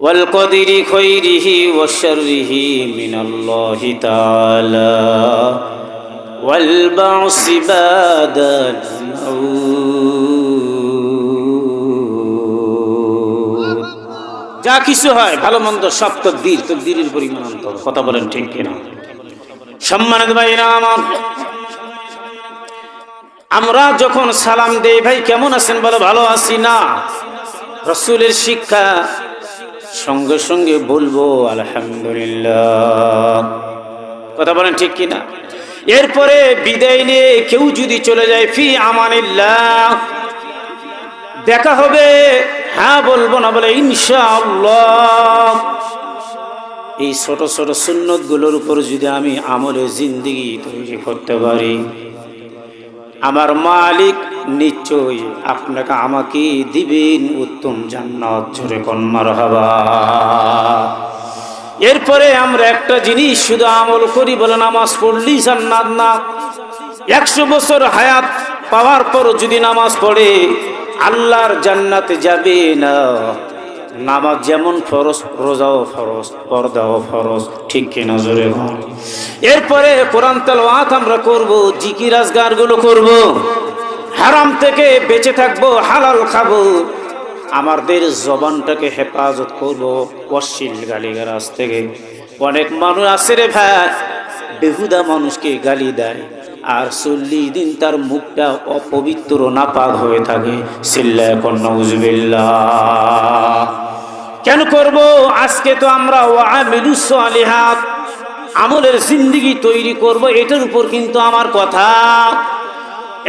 والقدر خيره وشره من الله تعالى والبعث بعد الموت যা কিছু হয় ভালো মন্দ সব তকদীরের পরিমাণ অন্তর। কথা বলেন ঠিক কিনা? সম্মানিত ভাইরা আমার, আমরা যখন সালাম দেই, ভাই কেমন আছেন বলো, ভালো আছি না? রাসূলের শিক্ষা সঙ্গে সঙ্গে বলবো আলহামদুলিল্লাহ। কথা বলেন ঠিক কিনা? এরপরে বিদায় নিয়ে কেউ যদি চলে যায়, ফি আমানিল্লাহ, দেখা হবে, হ্যাঁ বলবো না বলে ইনশাআল্লাহ। এই ছোট ছোট সুন্নত গুলোর উপর যদি আমি আমলে জিন্দেগি তৈরি করতে পারি, আমার মালিক নিশ্চয়ই আপনাকে আমাকে দিবেন উত্তম জান্নাত। জোরে কোন মারহাবা। এরপরে আমরা একটা জিনিস শুধু আমল করি, বলে নামাজ পড়লি জান্নাত না। 100 বছর হায়াত পাওয়ার পর যদি নামাজ পড়ে আল্লাহর জান্নাতে যাবে না। নামাজ যেমন ফরজ, রোজাও ফরজ, পর্দাও ফরজ, ঠিক কিনা? জোরে বল। এরপরে কোরআন তেলাওয়াত আমরা করব, জিকির আজগার গুলো করব, হারাম থেকে বেঁচে থাকবো, হালাল খাবো, আমাদের জবানটাকে হেফাজত করব অশ্লীল গালিগালাজ থেকে। অনেক মানুষ আছে রে ভাই, বেহুদা মানুষকে গালি দেয়, আর 40 দিন তার মুখটা অপবিত্র নাপাক হয়ে থাকে। সিল্লাহ কোন নাউজুবিল্লাহ। কেন করব? আজকে তো আমরা ওয়ামিলুস সালিহাত, আমলের জিন্দেগি তৈরি করব, এটার উপর কিন্তু আমার কথা।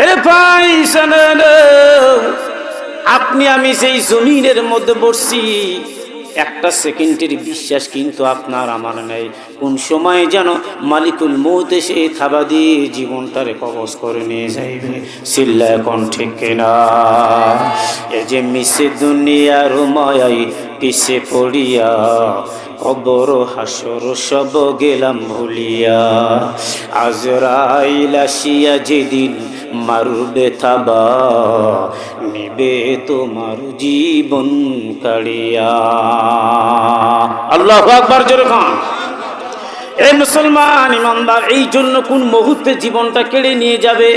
এরে ভাই শুনুন, আপনি আমি যেই জমিনের মধ্যে বসছি, একটা সেকেন্ডের বিশ্বাস কিন্তু আপনার আমার নেই। কোন সময় যেন মালিকুল মউত এসে থাবা দিয়ে জীবনটারে কবজ করে নিয়ে যাইবে। সিল্লা কোন ঠিক কিনা? এ যে মিশে দুনিয়ার মায়াই পিছে পড়িয়া, কবর হাসর সব গেলাম ভুলিয়া, আজরাইল আসিয়া যেদিন মারবে থাবা, নিবে তোমার জীবন কাড়িয়া। আল্লাহু আকবার। জোরে খান। এই মুসলমান ইমানদার, এই জন্য কোন মুহূর্তে জীবনটা কেড়ে নিয়ে যাবে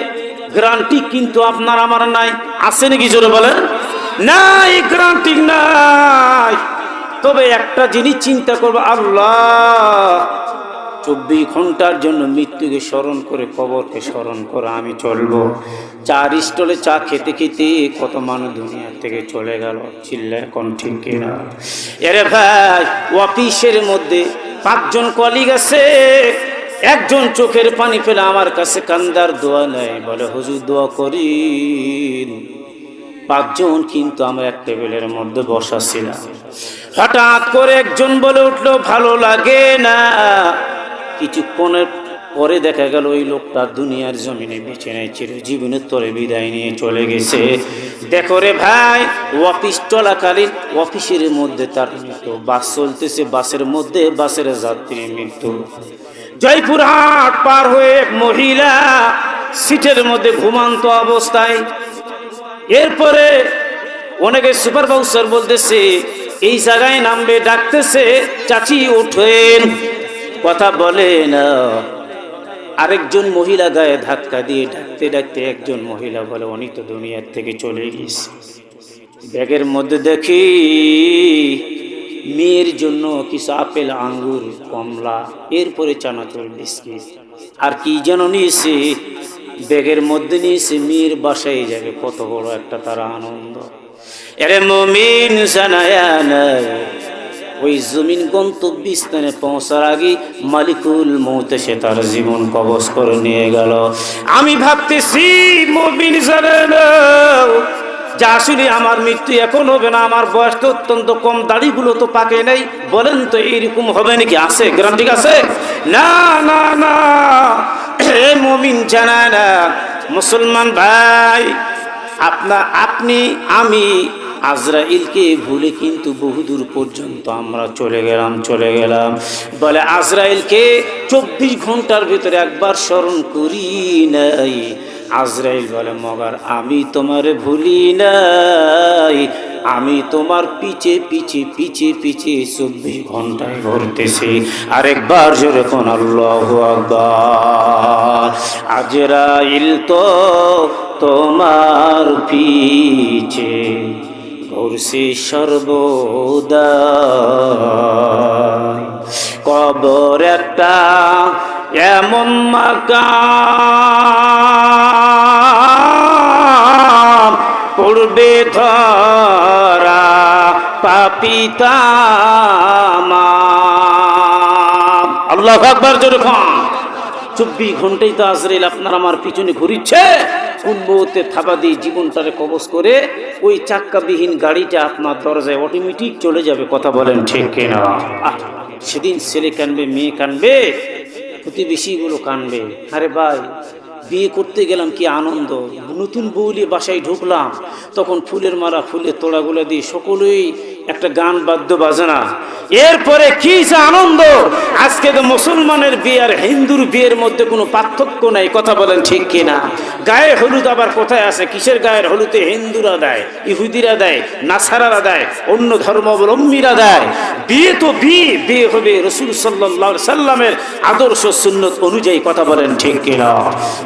গ্যারান্টি কিন্তু আপনার আমার নাই। আছে নাকি? জোরে বলেন। নাই, গ্যারান্টি নাই। তবে একটা জিনিস চিন্তা করবো, আল্লাহ 24 ঘন্টার জন্য মৃত্যুকে স্মরণ করে, কবরকে স্মরণ করে আমি চলবো। 4 স্টলে চা খেতে খেতে কত মানুষ দুনিয়া থেকে চলে গেল। চিল্লা এখন ঠিক কিনা? এরে ভাই, অফিসের মধ্যে 5 জন কলিগ আছে, একজন চোখের পানি ফেলে আমার কাছে কান্দার দোয়া নেয়, বলে হুজুর দোয়া করিন। 5 জন কিন্তু আমরা এক টেবিলের মধ্যে বসা ছিলাম। হঠাৎ করে একজন বলে উঠলো, ভালো লাগে না। কিছুক্ষণের পরে দেখা গেল ওই লোকটা দুনিয়ার জমিনে বেঁচে নেই, চিরজীবনের তরে বিদায় নিয়ে চলে গেছে। দেখো রে ভাই, অফিস চলাকালীন অফিসের মধ্যে তার মৃত্যু, বাস চলতেছে, বাসের মধ্যে বাসের যাত্রীর মৃত্যু। জয়পুরহাট পার হয়ে এক মহিলা সিটের মধ্যে ঘুমান্ত অবস্থায়। এরপরে অনেকে সুপারভাইজার বলতেছে এই জায়গায় নামবে, ডাকতেছে চাচি ওঠেন, কথা বলে না। আরেকজন মহিলা গায়ে ধাক্কা দিয়ে ডাকতে ডাকতে একজন মহিলা বলে উনি তো দুনিয়ার থেকে চলে গেছে। ব্যাগের মধ্যে দেখি মেয়ের জন্য কিছু আপেল, আঙ্গুর, কমলা, এরপরে চানাচুর, বিস্কিট আর কি যেন নিয়েছে। ব্যাগের মধ্যে নিয়েছে, মেয়ের বাসায় যাবে। কত বড় একটা তারা আনন্দ। এরে মুমিন জানায়া নাই, ওই জমিন গন্তব্যস্থানে পৌঁছার আগে মালিকুল মউত এসে তার জীবন কবজ করে নিয়ে গেল। আমি ভাবতেছি মুমিন জানে না যে আসলে আমার মৃত্যু এখন হবে না, আমার বয়স তো অত্যন্ত কম, দাড়িগুলো তো পাকে নাই। বলেন তো এইরকম হবে নাকি? আছে গ্যারান্টি আছে? না না না, হে মুমিন জানায় না। মুসলমান ভাই, আপনি আমি আজরাইলকে ভুলে কিন্তু বহুদূর পর্যন্ত আমরা চলে গেলাম। বলে আজরাইলকে 24 ঘন্টার ভিতরে একবার স্মরণ করি নাই। আজরাইল বলে মগার আমি তোমারে ভুলি নাই, আমি তোমার পিছে পিছে পিছে পিছে 24 ঘন্টায় ঘুরতেছি। আরেকবার জোরে কোন আল্লাহু আকবার। আজরাইল তো তোমার পিছে ঘুরছে সর্বদা। কবর একটা এমন মাকাম, পড়বে ধরা পাপিতামাম। আল্লাহু আকবার জোরে খান। 24 ঘন্টাই তো আজরাইল আপনার আমার পিছনে ঘুরিচ্ছে। কোন মুহূর্তে থাবা দিয়ে জীবনটারে কবজ করে ওই চাক্কাবিহীন গাড়িটা আপনার দরজায় অটোমেটিক চলে যাবে। কথা বলেন ঠিক কিনা? সেদিন ছেলে কানবে, মেয়ে কানবে, প্রতিবেশীগুলো কানবে। আরে ভাই, বিয়ে করতে গেলাম কি আনন্দ, নতুন বউলি বাসায় ঢুকলাম, তখন ফুলের মালা ফুলের তোড়াগুলো দিয়ে সকলেই একটা গান বাদ্য বাজনা, এরপরে কি যে আনন্দ। আজকে তো মুসলমানের বিয়ে আর হিন্দুর বিয়ের মধ্যে কোনো পার্থক্য নাই। কথা বলেন ঠিক কিনা? গায়ে হলুদ আবার কোথায় আছে? কিসের গায়ের হলুদে? হিন্দুরা দেয়, ইহুদিরা দেয়, নাসারারা দেয়, অন্য ধর্মাবলম্বীরা দেয়। বিয়ে তো বিয়ে, বিয়ে হবে রাসূল সাল্লাল্লাহু আলাইহি সাল্লামের আদর্শ সুন্নত অনুযায়ী। কথা বলেন ঠিক কিনা?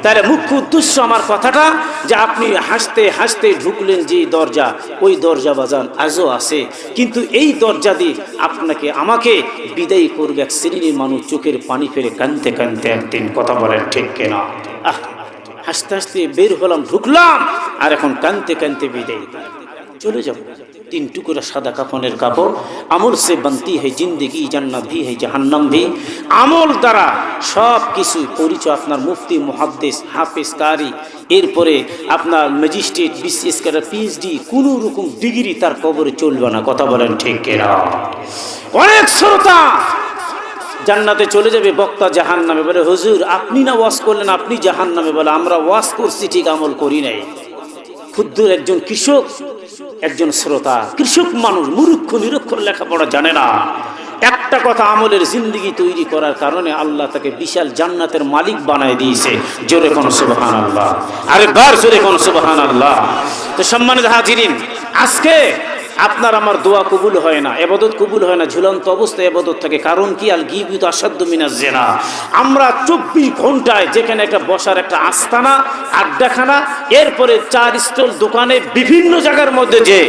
তাহলে মুখ্য উদ্দেশ্য আমার কথাটা যে আপনি হাসতে হাসতে ঢুকলেন যে দরজা, ওই দরজা বাজান আজও আছে, কিন্তু এই দরজা দিয়ে আপনাকে আমাকে বিদায় করবে এক শ্রেণীর মানুষ, চোখের পানি ফেলে কাঁদতে কাঁদতে একদিন। কথা বলেন ঠিক কিনা? হাসতে হাসতে বের হলাম, ঢুকলাম, আর এখন কাঁদতে কাঁদতে বিদায় চলে যাব। 3 টুকরা সাদা কাফনের কাপড়। আমল সে বানতি হয় জিন্দগি, জান্নাত ভি হয় জাহান্নাম ভি। আমল দ্বারা সব কিছু পরিচয় আপনার মুফতি, মুহাদ্দিস, হাফেজ, কারি, এরপরে আপনার ম্যাজিস্ট্রেট, বিসিএস করা, পিএইচডি, কোনো রকম ডিগ্রি তার কবরে চলবে না। কথা বলেন ঠিক কিনা? অনেক শ্রোতা জান্নাতে চলে যাবে, বক্তা জাহান্নামে। বলে হুজুর আপনি না ওয়াজ করলেন, আপনি জাহান্নামে। বলে আমরা ওয়াজ করছি ঠিক, আমল করি নাই। ক্ষুদ্র একজন কৃষক, একজন শ্রোতা, কৃষক মানুষ, মূর্খ নিরক্ষর, লেখাপড়া জানে না। একটা কথা, আমলের জিন্দগি তৈরি করার কারণে আল্লাহ তাকে বিশাল জান্নাতের মালিক বানায় দিয়েছে। জোরে কোন সুবহানাল্লাহ। আরেকবার জোরে কোন সুবহানাল্লাহ। তো সম্মানিত হাজিরিন, আজকে আপনার আমার দোয়া কবুল হয় না, ইবাদত কবুল হয় না, ঝুলন্ত অবস্থায় ইবাদত থাকে। কারণ কি? আল গীবতু আশাদ্দু মিনাজ জিনা। আমরা 24 ঘন্টায় যেখানে একটা বসার একটা আস্তানা, আড্ডাখানা, এরপরে 4 স্টল দোকানে, বিভিন্ন জায়গার মধ্যে যে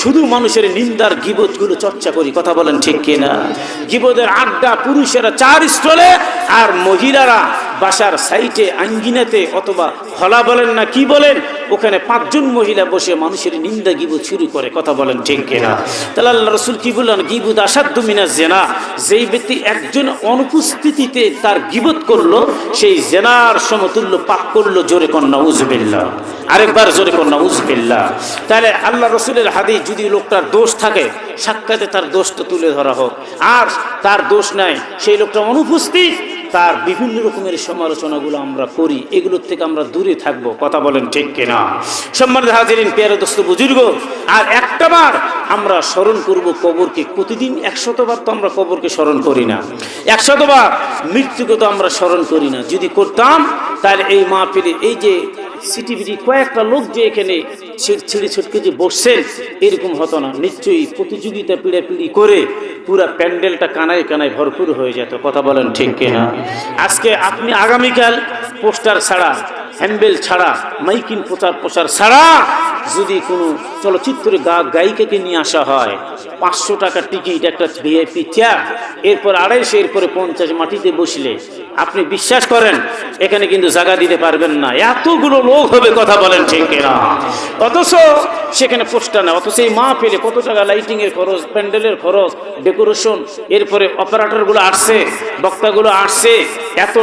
শুধু মানুষের নিন্দার গীবতগুলো চর্চা করি। কথা বলেন ঠিক কিনা? গীবতের আড্ডা, পুরুষেরা 4 স্টলে আর মহিলারা বাসার সাইটে, আঙ্গিনাতে, অথবা হলা বলেন না কি বলেন, ওখানে 5 জন মহিলা বসে মানুষের নিন্দা গীবত শুরু করে। কথা বলেন ঠিক কিনা? তাহলে আল্লাহ রাসূল কি বললেন? গীবত আশাদ্দু মিনাজ জিনা। যেই ব্যক্তি একজন অনুপস্থিতিতে তার গীবত করলো, সেই জিনার সমতুল্য পাপ করলো। জোরে কোন নাউজুবিল্লাহ। আরেকবার জোরে কোন নাউজুবিল্লাহ। তাহলে আল্লাহ রাসূলের হাদিস, যদি লোকটার দোষ থাকে, সাক্ষাতে তার দোষটা তুলে ধরা হোক। আর তার দোষ নাই, সেই লোকটা অনুপস্থিত, তার বিভিন্ন রকমের সমালোচনাগুলো আমরা করি, এগুলোর থেকে আমরা দূরে থাকবো। কথা বলেন ঠিক কিনা? সম্মানিত হাজিরিন, প্রিয় দোস্ত, বুজুর্গ, আর একটাবার আমরা স্মরণ করব কবরকে। প্রতিদিন 100 বার তো আমরা কবরকে স্মরণ করি না, 100 বার মৃত্যুকে তো আমরা স্মরণ করি না। যদি করতাম তাহলে এই মাহফিলে এই যে সিটিভিটি কয়েকটা লোক যে এখানে ছিঁড়ে ছিটকে যে বসছেন, এরকম হতো না। নিশ্চয়ই প্রতিযোগিতা পিড়াপিড়ি করে পুরা প্যান্ডেলটা কানায় কানায় ভরপুর হয়ে যেত। কথা বলেন ঠিক কিনা? আজকে আপনি আগামীকাল পোস্টার ছাড়া, হ্যান্ডেল ছাড়া, মাইকিং প্রচার ছাড়া যদি কোনো চলচ্চিত্রে গায়িকাকে নিয়ে আসা হয়, 500 টাকা টিকিট, একটা ভিআইপি চেয়ার, এরপর 250, এরপরে 50, মাটিতে বসলে আপনি বিশ্বাস করেন এখানে কিন্তু জায়গা দিতে পারবেন না, এতগুলো লোক হবে। কথা বলেন ঠিক কিনা? অথচ সেখানে পোস্টার না, অথচ এই মাহফিলে কত টাকা লাইটিং এর খরচ, প্যান্ডেলের খরচ, ডেকোরেশন, এরপরে অপারেটরগুলো আসছে, বক্তাগুলো আসছে, এত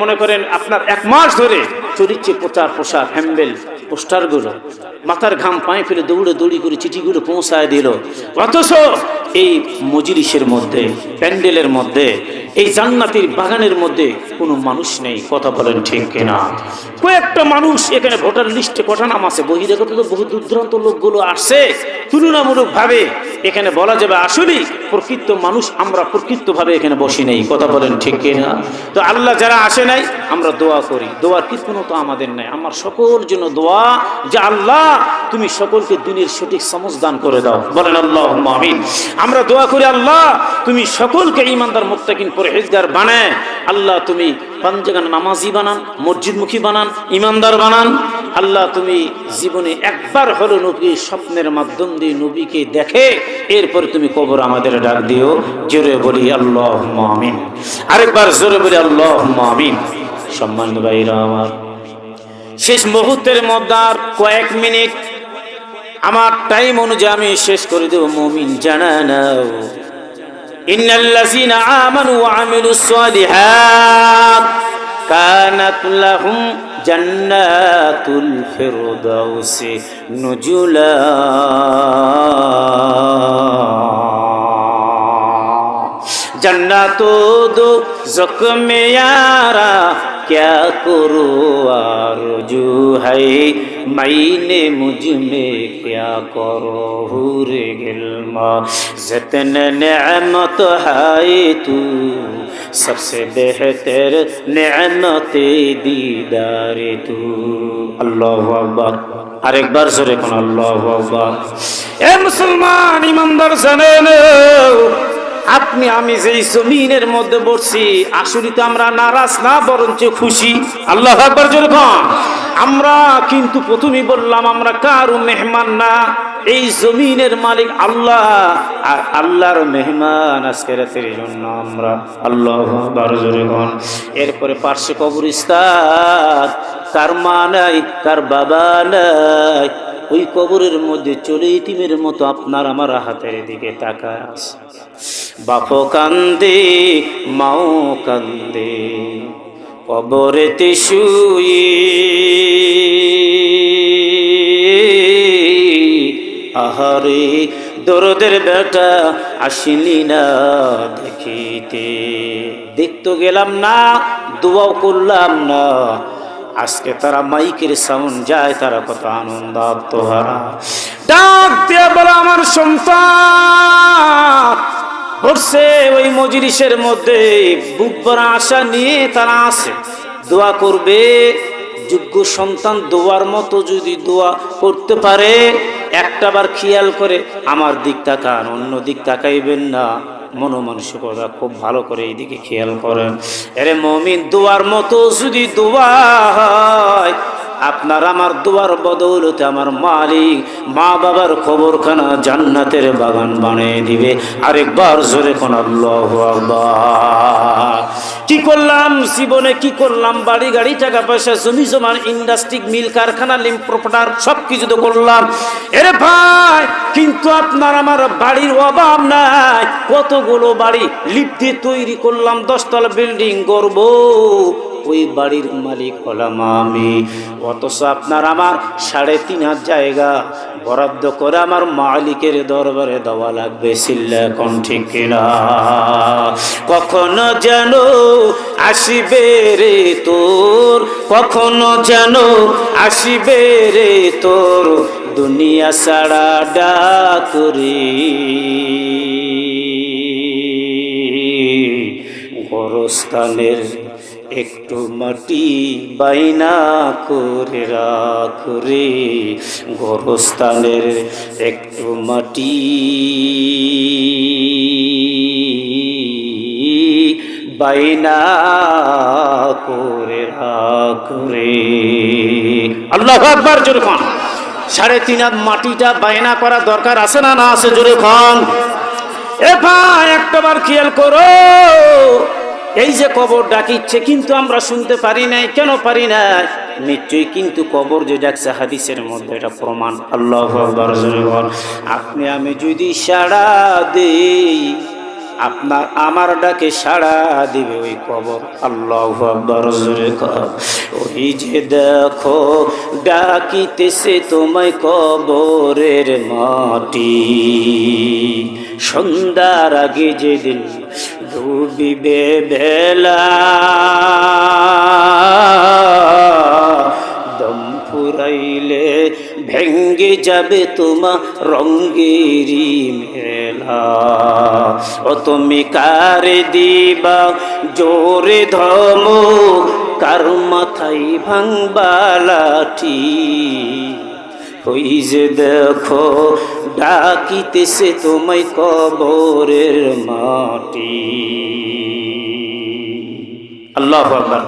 মনে করেন আপনার 1 মাস ধরে চলিচ্ছে প্রচার হ্যান্ডেল পোস্টারগুলো। মাথার ঘাম পায়ে ফেলে দৌড়ে দৌড়ি করে চিঠিগুলো পৌঁছায় দিল। অথচ এই মজলিসের মধ্যে, প্যান্ডেলের মধ্যে, এই জান্নাতের বাগানের মধ্যে কোনো মানুষ নেই। কথা বলেন ঠিক কিনা? কয়েকটা মানুষ এখানে ভোটার লিস্টে কটা নাম আছে, বহিরাগত তো বহু দূরান্ত লোকগুলো আসছে। তুলনামূলকভাবে এখানে বলা যাবে আসলেই প্রকৃত মানুষ আমরা প্রকৃতভাবে এখানে বসি নাই। কথা বলেন ঠিক কিনা? তো আল্লাহ যারা আসে নাই, আমরা দোয়া করি, দোয়ার কৃপণতা আমাদের নাই। আমার সকল জন্য দোয়া দোয়া যে আল্লাহ তুমি সকলকে দিনের সঠিক সমঝ দান করে দাও। বলেন আল্লাহুম্মা আমিন। আমরা দোয়া করি আল্লাহ তুমি সকলকে ঈমানদার মুত্তাকিন পরহেজগার বানায় আল্লাহ তুমি পাঞ্জাগান নামাজি বানান, মসজিদমুখী বানান, ঈমানদার বানান। আল্লাহ তুমি জীবনে একবার হলো নবী স্বপ্নের মাধ্যম দিয়ে নবীকে দেখে এরপর তুমি কবর আমাদের ডাক দিও। জোরে বলি আল্লাহুম্মা আমিন। আরেকবার জোরে বলি আল্লাহুম্মা আমিন। সম্মানিত ভাইরা আমার, শেষ মুহূর্তের মধ্যে আর কয়েক মিনিট আমার টাইম অনুযায়ী আমি শেষ করে দেব। মুমিন জানা নাও ইন্নাল্লাযীনা আমানু ওয়া আমিলুস সালিহাত কানাত লাহুম জান্নাতুল ফিরদাউসি নুজুলা। जन्नतो दो ज़ख्म यारा क्या करो आरज़ू है मैंने मुझ में क्या करो हुरे गिल्मा ज़तन नेमत है तू सबसे बेहतर नेमते दीदार तू। अल्लाहु अकबर। আরেকবার জোরে কোন আল্লাহু আকবার। এ মুসলমান ইমানদার জানেন আপনি আমি যেই জমিনের মধ্যে বসছি আসলে তো আমরা নারাজ না বরঞ্চ খুশি। আল্লাহু আকবার জোরে কোন। আমরা কিন্তু প্রথমেই বললাম আমরা কারো মেহমান না, এই জমিনের মালিক আল্লাহ আর আল্লাহর মেহমান আজকে রাতের জন্য আমরা। আল্লাহু আকবার জোরে কোন। এরপরে পার্শ্বে কবরস্থান, কার মা নাই কার বাবা নাই, ওই কবরের মধ্যে চলে ইতিমের মতো আপনার আমার হাতের দিকে তাকায় আছে। বাপও কান্দে মাও কান্দে কবরেতে শুয়ে, আহারে দরদের বেটা আসিনি না দেখিতে। দেখতে গেলাম না, দোয়াও করলাম না, আজকে তারা মাইকের সাউন্ড যায়, তারা কত আনন্দ আত্মহারা। ডাক দিয়ে বলে আমার সন্তান বসে ওই মজলিসের মধ্যে বুক ভরা আশা নিয়ে তারা আসে, দোয়া করবে। যোগ্য সন্তান দোয়ার মতো যদি দোয়া করতে পারে একটাবার খেয়াল করে আমার দিক তাকান, অন্য দিক তাকাইবেন না। মনোমানসিকতা খুব ভালো করে এইদিকে খেয়াল করেন। এরে মুমিন দোয়ার মতো যদি দোয়া হয় আপনার আমার দোয়ার বদৌলতে আমার মালিক মা বাবার কবরখানা জান্নাতের বাগান বানিয়ে দিবে। আরেকবার জোরে কোন আল্লাহু আকবার। কি করলাম জীবনে, কি করলাম, বাড়ি গাড়ি টাকা পয়সা জমি জমা ইন্ডাস্ট্রি মিল কারখানা লিম্প প্রপার্টার সব কিছু তো করলাম। এরে ভাই কিন্তু আপনার আমার বাড়ির অভাব নাই। কতগুলো বাড়ি লিফট দিয়ে তৈরি করলাম, 10 তলা বিল্ডিং করব, ওই বাড়ির মালিক হলাম আমি। অথচ আপনার আমার 3.5 জায়গা বরাদ্দ করে আমার মালিকের দরবারে দেওয়া লাগবে। সিল্লা কোন ঠিক কিনা? কখনো যেন আসিবে রে তোর, কখনো যেন আসিবে রে তোর দুনিয়া সারা ডাকরে। গোরস্থানের একটু মাটি বাইনা করে রাখ রে, গোরস্থানের একটু মাটি বাইনা করে রাখ রে। আল্লাহু আকবার জোরে খান। 3.5 হাত মাটিটা বাইনা করা দরকার আছে না না আছে? জোরে খান। এ ভাই একটাবার খেয়াল করো, এই যে কবর ডাকিচ্ছে কিন্তু আমরা শুনতে পারি নাই। কেন পারি না? নিশ্চয়ই কিন্তু কবর যে ডাকছে হাদিসের মধ্যে এটা প্রমাণ। আল্লাহু আকবার জোরে বল। আপনি আমি যদি সাড়া দেই আপনার আমার ডাকে সাড়া দিবে ওই কবর। আল্লাহু আকবার জোরে কর। ওই যে দেখো ডাকিতেছে তোমায় কবরের মাটি, সন্ধ্যার আগে যেদিন ডুবিবে বেলা, দম ফুরাইলে ভেঙ্গে যাবে তোমার রঙ্গেরি মেলা। ও তুমি কারে দিবা জোরে ধমক, কার মাথা ভাই ভাঙবা লাঠি, ওই যে দেখো ডাকিতেছে তোমায় কবরের মাটি। আল্লাহু আকবার।